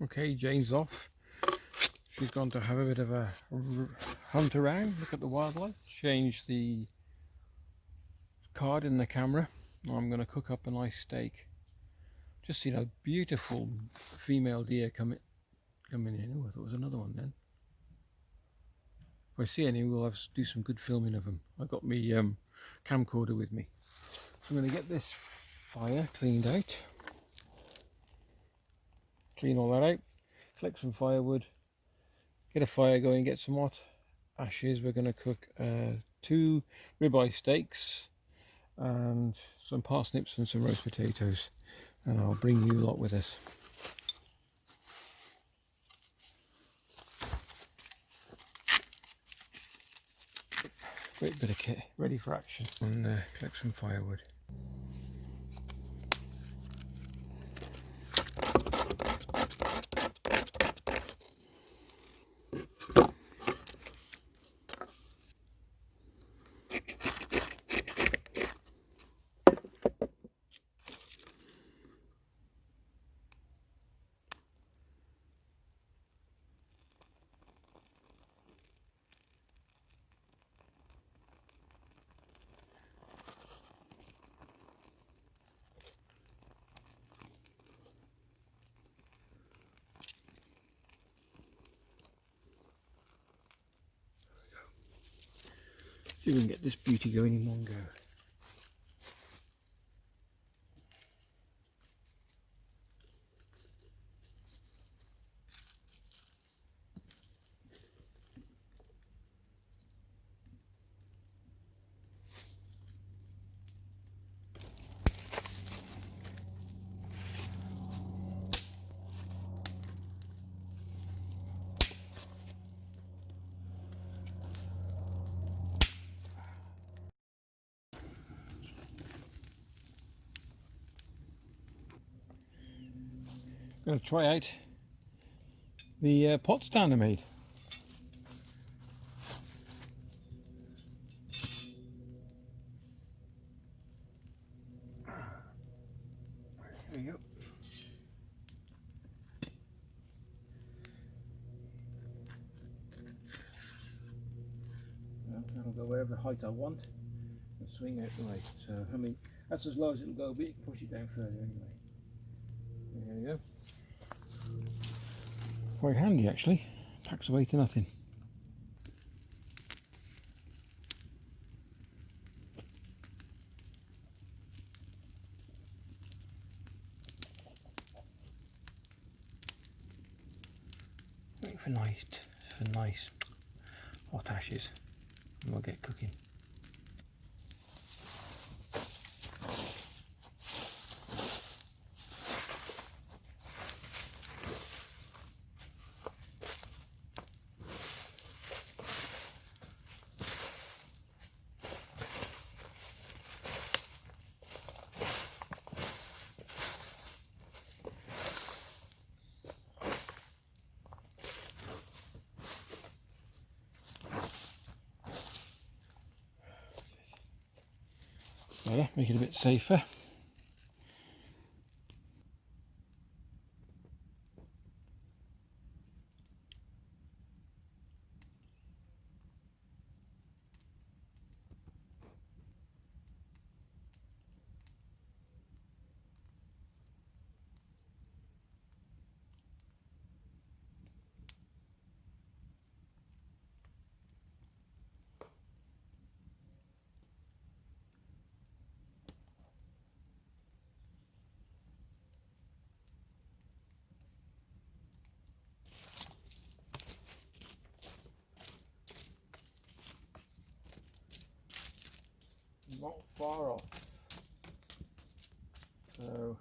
Okay, Jane's off. She's gone to have a bit of a hunt around, look at the wildlife, change the card in the camera. I'm going to cook up a nice steak. Just seen a beautiful female deer coming in. Oh, I thought it was another one then. If I see any, we'll have to do some good filming of them. I've got my camcorder with me. So I'm going to get this fire cleaned out. Clean all that out. Collect some firewood. Get a fire going, get some hot ashes. We're going to cook 2 ribeye steaks and some parsnips and some roast potatoes. And I'll bring you lot with us. Great bit of kit, ready for action. And collect some firewood. See if we can get this beauty going in one go. I'm going to try out the pot stand I made. There you go. Well, that'll go wherever height I want and swing out the way. So, I mean, that's as low as it'll go, but you can push it down further anyway. There you go. Quite handy actually, packs away to nothing. Wait for nice hot ashes and we'll get cooking. Better, make it a bit safer. Not far off. So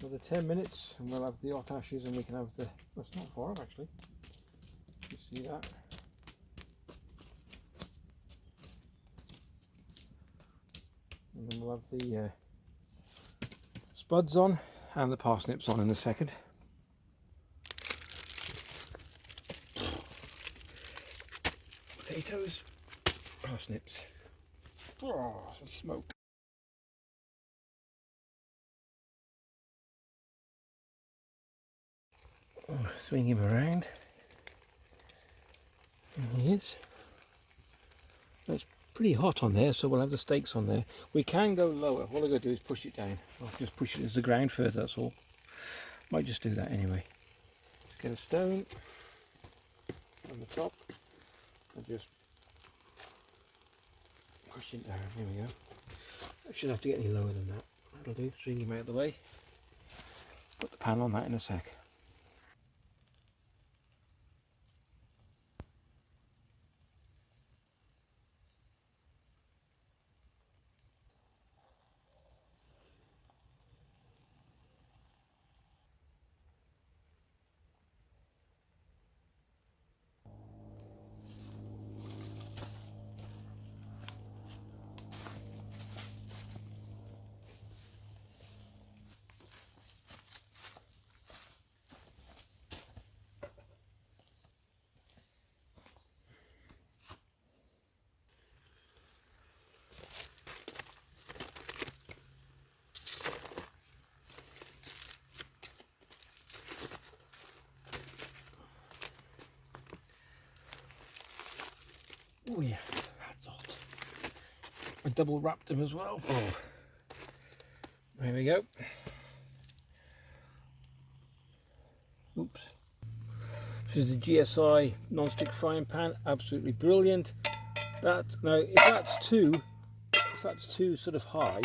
another 10 minutes and we'll have the hot ashes and we can have the, well, it's not far off actually. You see that? And then we'll have the spuds on and the parsnips on in a second. Potatoes, parsnips. Oh, some smoke. Swing him around. There he is. It's pretty hot on there, so we'll have the steaks on there. We can go lower. All I've got to do is push it down. I'll just push it into the ground further, that's all. Might just do that anyway. Let's get a stone on the top and just push it down. There we go. I shouldn't have to get any lower than that. That'll do. Swing him out of the way. Put the pan on that in a sec. Oh yeah, that's hot. I double wrapped them as well. Oh. There we go. Oops. This is the GSI non-stick frying pan. Absolutely brilliant. That now, if that's too sort of high,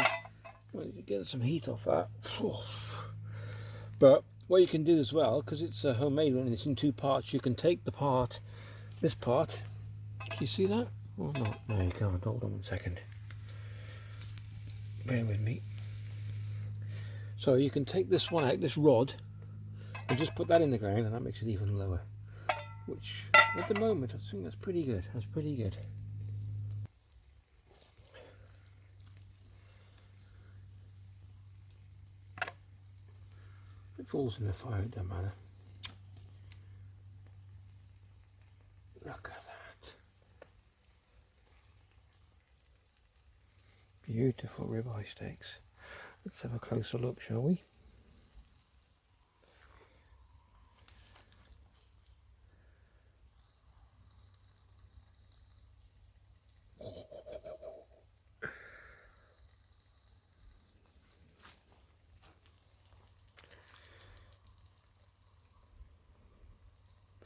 well, you get some heat off that. But what you can do as well, because it's a homemade one and it's in two parts, you can take the part, this part. Do you see that? Or not? No, you can't. Hold on 1 second. Bear with me. So you can take this one out, this rod, and just put that in the ground, and that makes it even lower. Which, at the moment, I think that's pretty good. That's pretty good. If it falls in the fire, it doesn't matter. Look at that. Beautiful ribeye steaks. Let's have a closer look, shall we?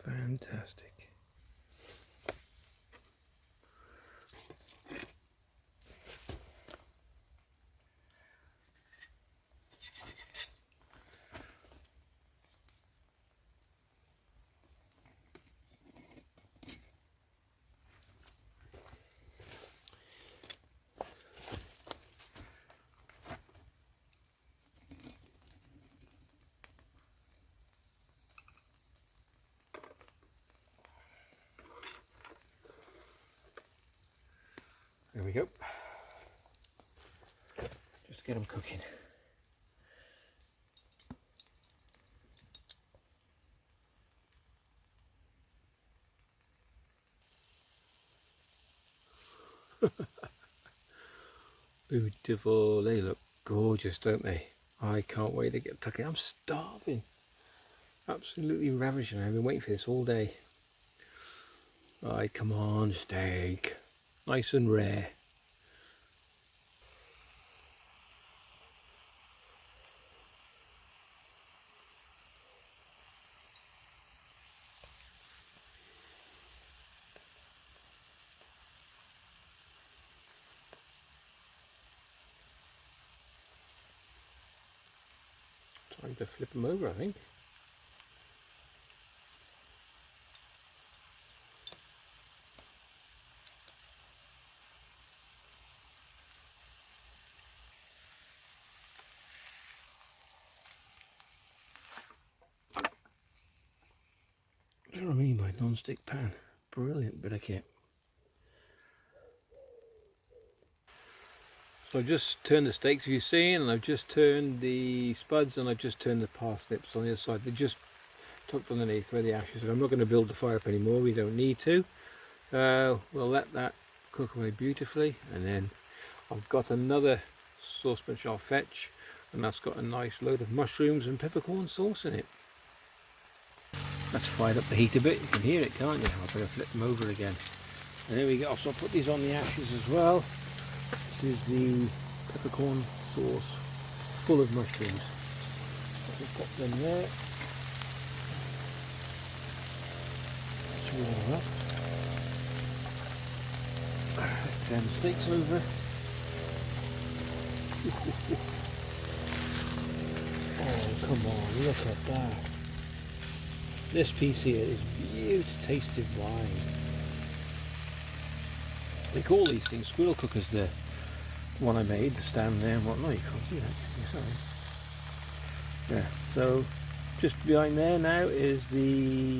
Fantastic. There we go. Just get them cooking. Beautiful. They look gorgeous, don't they? I can't wait to get cooking. I'm starving. Absolutely ravishing. I've been waiting for this all day. Right, come on, steak. Nice and rare. Time to flip them over, I think. That's what I mean by non-stick pan. Brilliant bit of kit. So I've just turned the steaks, you've seen, and I've just turned the spuds, and I've just turned the parsnips on the other side. They're just tucked underneath where the ashes are. I'm not going to build the fire up anymore, we don't need to. We'll let that cook away beautifully, and then I've got another saucepan which I'll fetch, and that's got a nice load of mushrooms and peppercorn sauce in it. That's fired up the heat a bit. You can hear it, can't you? I'll better flip them over again. And there we go. So I'll put these on the ashes as well. This is the peppercorn sauce full of mushrooms. We'll pop them there. Swirl them up. Let's turn the steaks over. Oh, come on, look at that. This piece here is beautiful tasted wine. They call these things squirrel cookers. The one I made, the stand there and whatnot. You can't see that, sorry. Yeah, so just behind there now is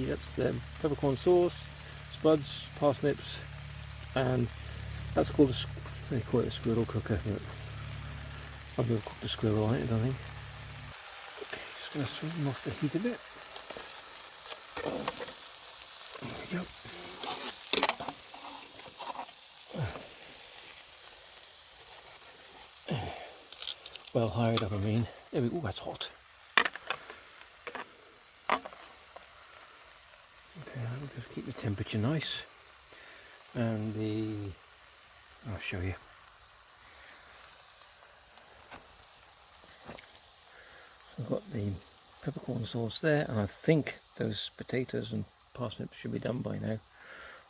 that's the peppercorn sauce, spuds, parsnips, and that's called they call it a squirrel cooker, but I've never cooked a squirrel on it, I don't think. Okay, just going to swing them off the heat a bit. There we go. Well hired up, I mean. There we go. Ooh, that's hot. Okay, I'll just keep the temperature nice. And I'll show you. I've got the peppercorn sauce there, and I think those potatoes and parsnips should be done by now.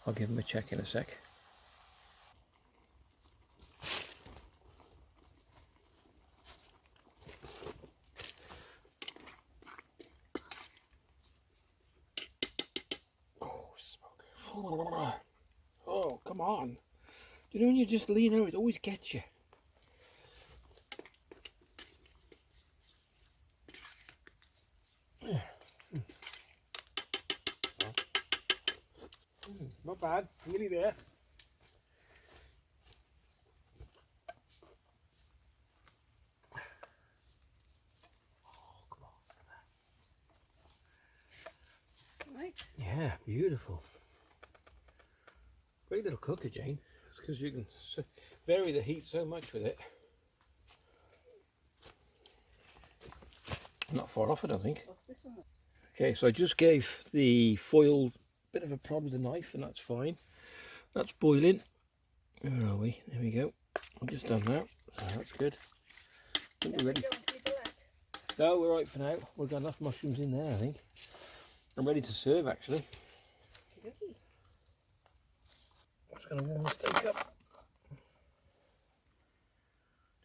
I'll give them a check in a sec. Oh, smoke. Oh, come on. You know when you just lean over, it always gets you. Not bad, nearly there. Oh, come on, look at that. Right. Yeah, beautiful. Great little cooker, Jane. It's because you can vary the heat so much with it. Not far off it, I think. What's this one? Okay, so I just gave the foil a bit of a prod with the knife, and that's fine. That's boiling. Where are we? There we go. I've just done that, so that's good. I think we're ready. No, we're right for now. We've got enough mushrooms in there, I think. I'm ready to serve, actually. I'm just going to warm the steak up.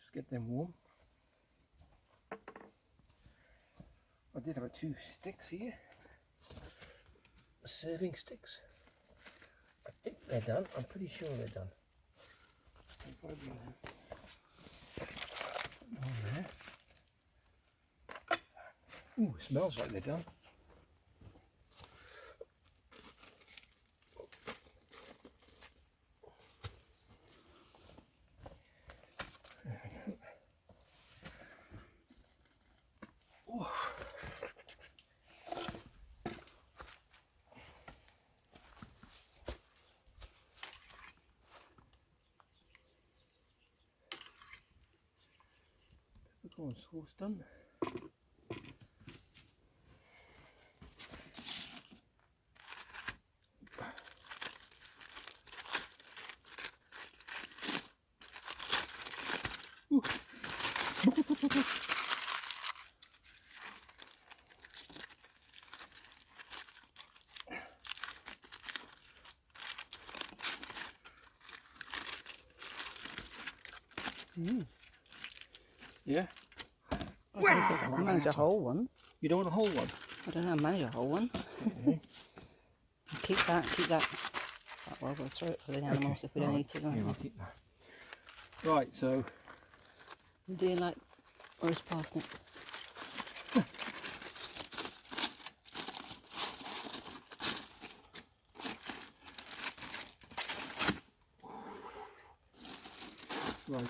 Just get them warm. I did have 2 sticks here. Serving sticks. I think they're done. I'm pretty sure they're done. One there. Ooh, it smells like they're done. There we go. Ooh. Peppercorn sauce done. Yeah. I don't think I can manage a whole one. You don't want a whole one? I don't know how to manage a whole one. Okay. Keep that. Well, we'll throw it for the animals if we don't eat it, won't Yeah, we? I'll keep that. Right, so... Do you like roast parsnip? Right,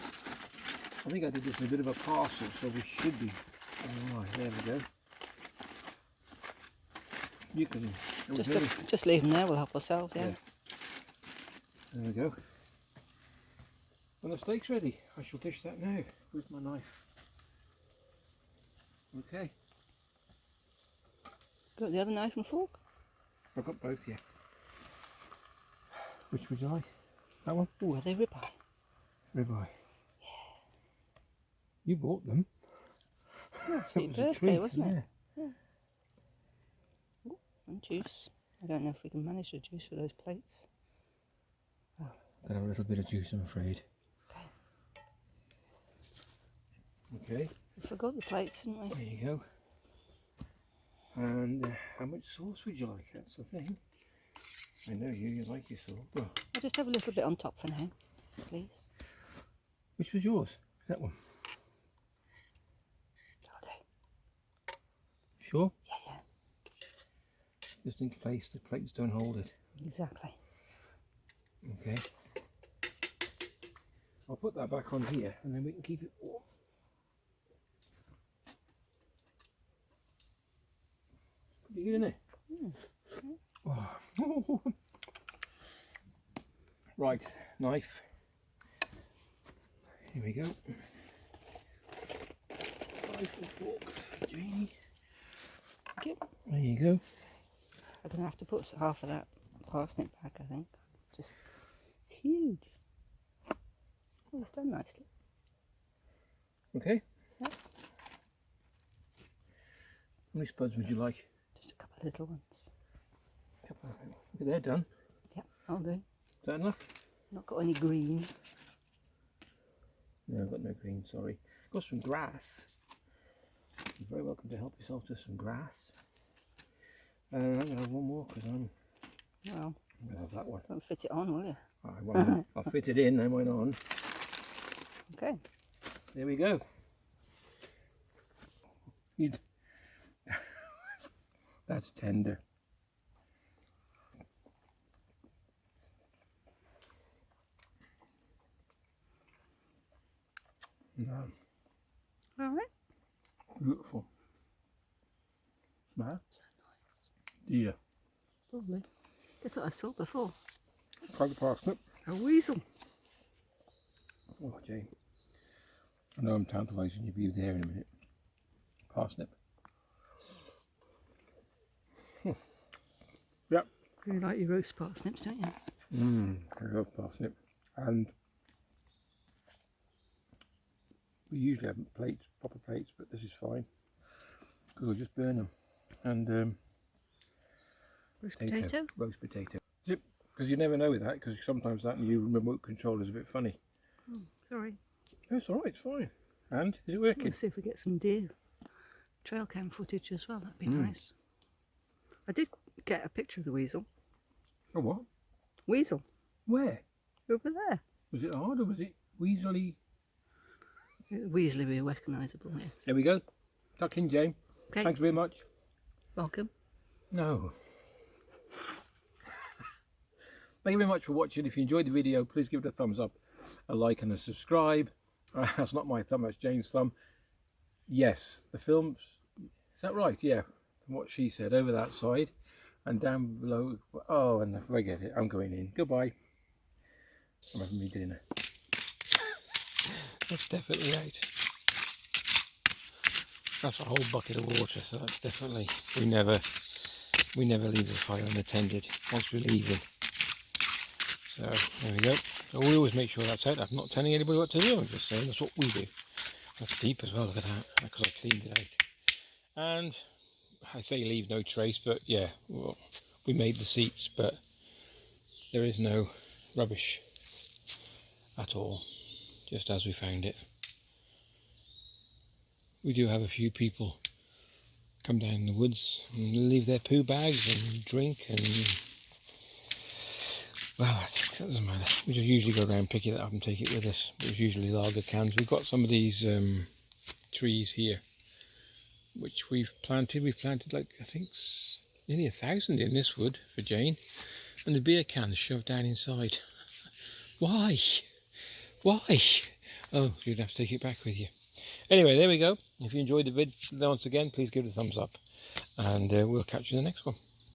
I think I did this in a bit of a parcel, so we should be alright. There we go. You can just leave them there. We'll help ourselves. Yeah. There we go. And the steak's ready. I shall dish that now with my knife. Okay. Got the other knife and fork? I've got both, yeah. Which would you like? That one? Oh, are they ribeye? Ribeye. Yeah. You bought them. It's That your was a birthday, treat, wasn't it? yeah. Ooh, and juice. I don't know if we can manage the juice with those plates. Oh. Got a little bit of juice, I'm afraid. Okay. We forgot the plates, didn't we? There you go. And how much sauce would you like? That's the thing. I know you like your sauce. Well, I'll just have a little bit on top for now, please. which was yours? That one. That'll do. Sure? Yeah. Just in case the plates don't hold it. Exactly. Okay. I'll put that back on here and then we can keep it warm. Put it in there. Oh. Right, knife. Here we go. Knife and fork for Janie. Thank you. There you go. I'm going to have to put half of that parsnip back, I think. It's just huge. Oh, it's done nicely. Okay. Yep. How many spuds would you like? Just a couple of little ones. Look, they're done. Yep, I'll do. Is that enough? Not got any green. No, I've got no green, sorry. Got some grass. You're very welcome to help yourself to some grass. I'm going to have one more because I'm Well, going to have that one. don't fit it on, will you? I won't. I'll fit it in, then went on. Okay. There we go. That's tender. No. All right. Beautiful. Smell? So nice. Yeah. Lovely. That's what I saw before. Try the parsnip. A weasel. Oh, Jane. I know I'm tantalising you, but you're there in a minute. Parsnip. Yep. You like your roast parsnips, don't you? I love parsnip. And we usually have plates, proper plates, but this is fine because we'll just burn them. And Roast potato? Roast potato. Zip, because you never know with that, because sometimes that new remote control is a bit funny. Oh, sorry. No, it's alright, it's fine. And is it working? We'll see if we get some deer trail cam footage as well. That'd be nice. I did get a picture of the weasel. Oh, what? Weasel. Where? Over there. Was it hard or was it weaselly? Weaselly be recognisable, yes. There we go. Tuck in, Jane. Okay. Thanks very much. Welcome. No. Thank you very much for watching. If you enjoyed the video, please give it a thumbs up, a like and a subscribe. That's not my thumb, that's Jane's thumb. Yes, the film's... Is that right? Yeah. From what she said, over that side. And down below... Oh, and forget it. I'm going in. Goodbye. I'm having my dinner. That's definitely out. That's a whole bucket of water, so that's definitely... We never leave the fire unattended once we're leaving. So there we go. So we always make sure that's out. I'm not telling anybody what to do, I'm just saying that's what we do. That's deep as well, look at that, because I cleaned it out. And I say leave no trace, but yeah, well, we made the seats, but there is no rubbish at all, just as we found it. We do have a few people come down in the woods and leave their poo bags and drink, and well, that doesn't matter. We just usually go around, pick it up and take it with us. It's usually lager cans. We've got some of these trees here which we've planted. We've planted like, I think nearly 1,000 in this wood for Jane, and the beer cans shoved down inside. Why? Oh, you'd have to take it back with you. Anyway, there we go. If you enjoyed the vid once again, please give it a thumbs up, and we'll catch you in the next one.